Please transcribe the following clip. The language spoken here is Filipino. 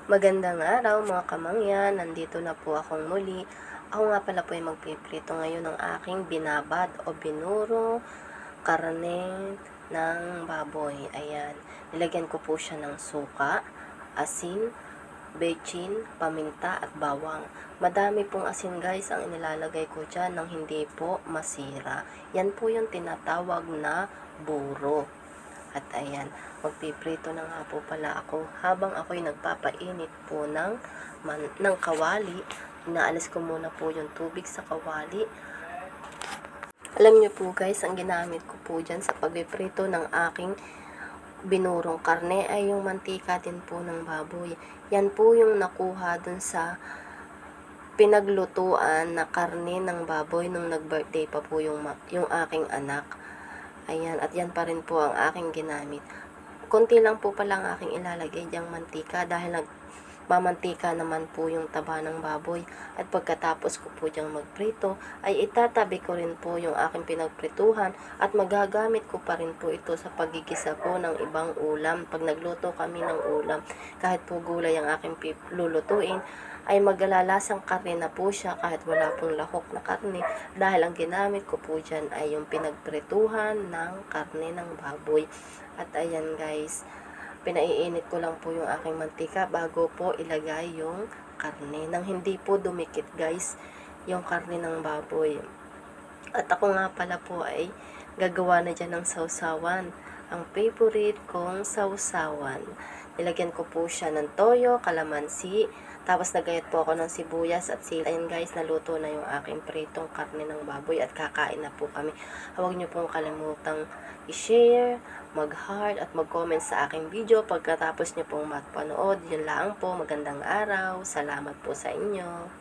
Magandang araw mga kamangyan, nandito na po akong muli. Ako nga pala po ay magpiprito ngayon ng aking binabad o binuro karne ng baboy. Ayan, nilagyan ko po siya ng suka, asin, bechin, paminta at bawang. Madami pong asin guys ang inilalagay ko dyan nang hindi po masira. Yan po yung tinatawag na buro. At ayan, magpiprito na nga po pala ako habang ako'y nagpapainit po ng kawali. Inaalis ko muna po yung tubig sa kawali. Alam nyo po guys, ang ginamit ko po dyan sa pagpiprito ng aking binurong karne ay yung mantika din po ng baboy. Yan po yung nakuha dun sa pinaglutuan na karne ng baboy nung nag-birthday pa po yung aking anak. Ayan, at yan pa rin po ang aking ginamit. Konti lang po pala ang aking ilalagay diyang mantika dahil nagmamantika naman po yung taba ng baboy. At pagkatapos ko po diyang magprito, ay itatabi ko rin po yung aking pinagprituhan at magagamit ko pa rin po ito sa pagigisa ko ng ibang ulam. Pag nagluto kami ng ulam, kahit po gulay ang aking lulutuin, ay maglalasang karne na po siya kahit wala pong lahok na karne dahil ang ginamit ko po dyan ay yung pinagprituhan ng karne ng baboy. At ayan guys, pinaiinit ko lang po yung aking mantika bago po ilagay yung karne nang hindi po dumikit guys yung karne ng baboy. At ako nga pala po ay gagawa na dyan ng sausawan, ang favorite kong sausawan. Nilagyan ko po siya ng toyo, kalamansi, tapos nagayat po ako ng sibuyas at sili. Ayun guys, naluto na yung aking pritong karne ng baboy at kakain na po kami. Huwag niyo pong kalimutang i-share, mag-heart at mag-comment sa aking video pagkatapos niyo pong magpanood. Yun lang po, magandang araw. Salamat po sa inyo.